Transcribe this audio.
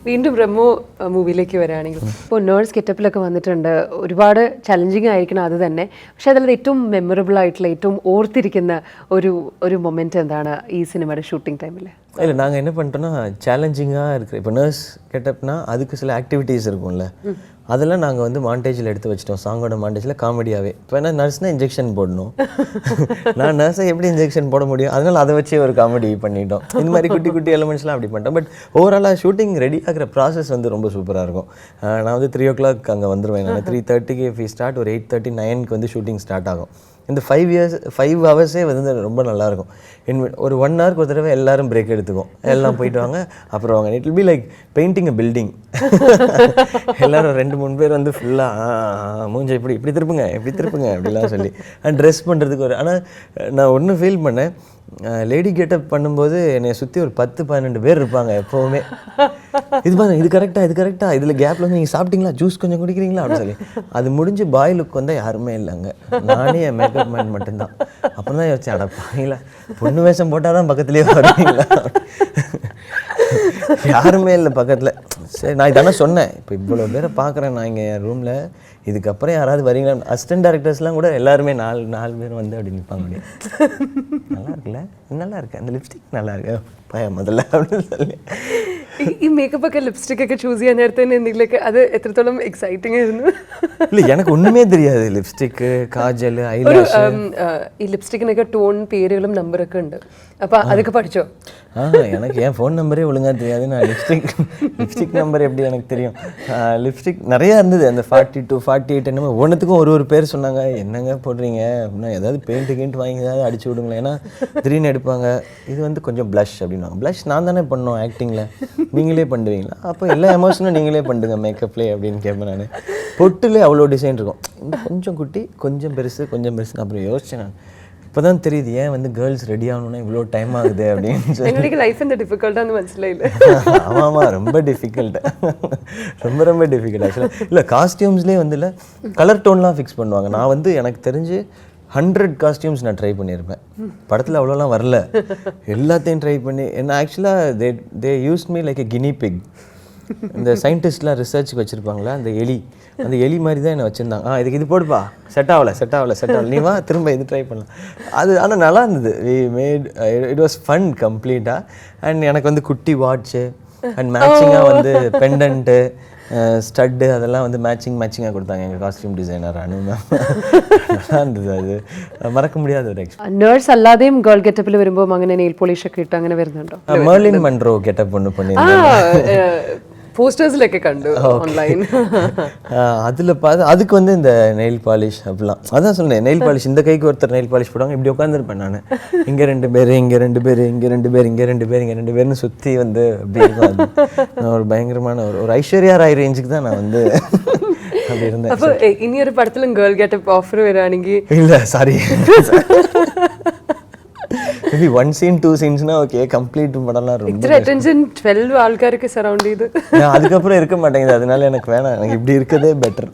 വീണ്ടും ബ്രഹ്മോ മൂവിയിലേക്ക് വരികയാണെങ്കിൽ ഇപ്പോൾ നേഴ്സ് ഗെറ്റപ്പിലൊക്കെ വന്നിട്ടുണ്ട്. ഒരുപാട് ചലഞ്ചിങ് ആയിരിക്കണം അത് തന്നെ. പക്ഷേ അതിൽ ഏറ്റവും മെമ്മറബിൾ ആയിട്ടുള്ള ഏറ്റവും ഓർത്തിരിക്കുന്ന ഒരു മൊമെന്റ് എന്താണ് ഈ സിനിമയുടെ ஷூட்டிங் டைமில்? இல்லை, நாங்கள் என்ன பண்ணிட்டோன்னா சேலஞ்சிங்காக இருக்குது. இப்போ நர்ஸ் கெட்டப்னா அதுக்கு சில ஆக்டிவிட்டீஸ் இருக்கும்ல, அதெல்லாம் நாங்கள் வந்து மாண்டேஜில் எடுத்து வச்சிட்டோம். சாங்கோட மாண்டேஜில் காமெடியாகவே. இப்போ என்ன நர்ஸ்னால் இன்ஜெக்ஷன் போடணும், நான் நர்ஸை எப்படி இன்ஜெக்ஷன் போட முடியும், அதனால் அதை வச்சு ஒரு காமெடி பண்ணிட்டோம். இந்த மாதிரி குட்டி குட்டி எலிமெண்ட்ஸ்லாம் அப்படி பண்ணிட்டோம். பட் ஓவராலாக ஷூட்டிங் ரெடி ஆகிற ப்ராசஸ் வந்து ரொம்ப சூப்பராக இருக்கும். நான் வந்து 3 o'clock அங்கே வந்துடுவேன். நான் 3:30க்கு if we start, ஒரு 8:30 9க்கு வந்து ஷூட்டிங் ஸ்டார்ட் ஆகும். இந்த 5 ஹவர்ஸே வந்து ரொம்ப நல்லாயிருக்கும். ஒரு 1 ஹவருக்கு ஒரு தடவை எல்லாரும் பிரேக் எடுத்துக்கும், எல்லாம் போயிட்டு வாங்க அப்புறம் வாங்க. It will be like painting a building. எல்லோரும் 2-3 பேர் வந்து ஃபுல்லாக மூஞ்சை இப்படி திருப்புங்க அப்படிலாம் சொல்லி ட்ரெஸ் பண்ணுறதுக்கு ஆனால் நான் ஒன்று ஃபீல் பண்ணேன், லேடி கெட்டப் பண்ணும்போது என்னை சுற்றி ஒரு 10-12 பேர் இருப்பாங்க எப்போவுமே. இது பாருங்க, இது கரெக்டாக இதில் கேப்பில் வந்து நீங்கள் சாப்பிட்டீங்களா, ஜூஸ் கொஞ்சம் குடிக்கிறீங்களா அப்படின்னு சொல்லி. அது முடிஞ்சு பாய் லுக் வந்தால் யாருமே இல்லைங்க, நானே என் மேக்கப் மேன் மட்டும்தான். அப்புறம் தான் யோசிச்சேன், அடப்பாங்களா பொண்ணு வேஷம் போட்டால் தான் பக்கத்துலேயே வருவீங்களா, யாருமே இல்லை பக்கத்தில். சரி, நான் இதானே சொன்னேன், இப்போ இவ்வளோ பேரை பார்க்குறேன் நான் இங்கே என் ரூமில், இதுக்கப்புறம் யாராவது வரீங்களா, அசிஸ்டன்ட் டேரக்டர்ஸ்லாம் கூட எல்லாருமே 4 பேர் வந்து அப்படி நிற்பாங்க. நல்லா இருக்குல்ல, நல்லா இருக்கு, அந்த லிப்ஸ்டிக் நல்லா இருக்கு பயம் முதல்ல அப்படின்னு சொல்லி. ഈ മേക്കപ്പ് ഒക്കെ ലിപ്സ്റ്റിക് ഒക്കെ ചൂസ് ചെയ്യാൻ നേരത്തെ തന്നെ എന്തെങ്കിലുമൊക്കെ അത് എത്രത്തോളം എക്സൈറ്റിംഗ് ആയിരുന്നു? இல்லை, எனக்கு ஒன்றுமே தெரியாது. லிப்ஸ்டிக்கு, காஜல், ஐலாஷ், ഈ ലിപ്സ്റ്റിക്കിനൊക്കെ ടോൺ പേരുകളും നമ്പറൊക്കെ ഉണ്ട്. അപ്പോൾ അതൊക്കെ പഠിച്ചോ? எனக்கு என் ஃபோன் நம்பரே ஒழுங்காக தெரியாது. நான் லிப்ஸ்டிக் நம்பர் எப்படி எனக்கு தெரியும்? லிப்ஸ்டிக் நிறையா இருந்தது, அந்த 42 48 என்னமோ ஒன்றுத்துக்கும் ஒரு பேர் சொன்னாங்க. என்னங்க போடுறீங்க அப்படின்னா, ஏதாவது பெயிண்ட் வாங்கி ஏதாவது அடிச்சு விடுங்களேன், ஏன்னா திடீர்னு எடுப்பாங்க. இது வந்து கொஞ்சம் ப்ளஷ் அப்படின்வாங்க. ப்ளஷ் நான் தானே பண்ணோம் ஆக்டிங்கில், நீங்களே பண்ணுவீங்களா? அப்போ எல்லா எமோஷனும் நீங்களே பண்ணுங்க மேக்கப்லேயே அப்படின்னு கேட்பேன் நான். பொட்டுலேயே அவ்வளோ டிசைன் இருக்கும், கொஞ்சம் குட்டி கொஞ்சம் பெருசு கொஞ்சம் பெருசு. அப்புறம் யோசிச்சேன் நான், இப்போ தான் தெரியுது ஏன் வந்து கேர்ள்ஸ் ரெடி ஆகணுன்னா இவ்வளோ டைம் ஆகுது அப்படின்னு சொல்லி. எங்களுக்கு லைஃப் இந்த டிஃபிகல்ட்டாக മനസ്സിലായില്ല. ஆமாம், ரொம்ப டிஃபிகல்ட், ரொம்ப டிஃபிகல்ட் ஆக்சுவலாக. இல்லை, காஸ்டியூம்ஸ்லேயே வந்து இல்லை கலர் டோன்லாம் ஃபிக்ஸ் பண்ணுவாங்க. நான் வந்து எனக்கு தெரிஞ்சு 100 காஸ்டியூம்ஸ் நான் ட்ரை பண்ணியிருப்பேன். படத்தில் அவ்வளோலாம் வரல, எல்லாத்தையும் ட்ரை பண்ணி என்ன ஆக்சுவலாக they use me like a guinea pig. இந்த சயின்டிஸ்ட்லாம் ரிசர்ச்சுக்கு வச்சுருப்பாங்களா, அந்த எலி மாதிரி தான் என்னை வச்சுருந்தாங்க. இதுக்கு இது போடுப்பா, செட் ஆகலை, நீ வா திரும்ப இது ட்ரை பண்ணலாம். அது ஆனால் நல்லா இருந்தது. We made it was fun கம்ப்ளீட்டாக. அண்ட் எனக்கு வந்து குட்டி வாட்ச்சு அண்ட் மேட்சிங்காக வந்து பெண்டன்ட்டு, ஸ்டட்டு அதெல்லாம் வந்து மேட்சிங்காக கொடுத்தாங்க எங்கள் காஸ்டியூம் டிசைனர் அனு மேம். நல்லா இருந்தது, அது மறக்க முடியாத ഒരു எக்ஸ்பீரியன்ஸ். നേഴ്സ് അല്ലാതെയും ഗേൾ ഗെറ്റപ്പിൽ വരുമ്പോൾ അങ്ങനെ നെയിൽ പോളിഷ് ഒക്കെ ഇട്ട് അങ്ങനെ വരുന്നുണ്ടോ? മെർലിൻ മൺറോ ഗെറ്റപ്പ് ஒன்று பண்ணியிருந்தேன், போஸ்டர்ஸ்லൊക്കെ கண்டு ஆன்லைன். அதில் அதுக்கு வந்து இந்த நெயில் பாலிஷ் அப்படிலாம் அதான் சொன்னேன். நெயில் பாலிஷ் இந்த கைக்கு ஒருத்தர் நெயில் பாலிஷ் போடுவாங்க, இப்படி உட்காந்துருப்பேன் நான். இங்கே 2 பேர், இங்கே 2 பேர், இங்கே 2 பேர், இங்கே 2 பேர், இங்கே 2 பேர்னு சுற்றி வந்து அப்படி இருக்கும். நான் ஒரு பயங்கரமான ஒரு ஐஸ்வர்யா ராய் ரேஞ்சுக்கு தான் நான் வந்து அப்படி இருந்தேன். അപ്പോൾ ഇനിയൊരു പടത്തിലും ഗേൾ ഗെറ്റപ്പ് ഓഫർ വരാണെങ്കിൽ? இல்லை, சாரி, மேபி 1 scene 2 scenesனா ஓகே, கம்ப்ளீட் படம்லாம் ரொம்ப ഇത്ര അറ്റൻഷൻ 12 ആൾക്കാർക്ക് സറൗണ്ട് ചെയ്ത് அதுக்கப்புறம் இருக்க மாட்டேங்குது. அதனால எனக்கு வேணாம், எனக்கு இப்படி இருக்கதே பெட்டர்.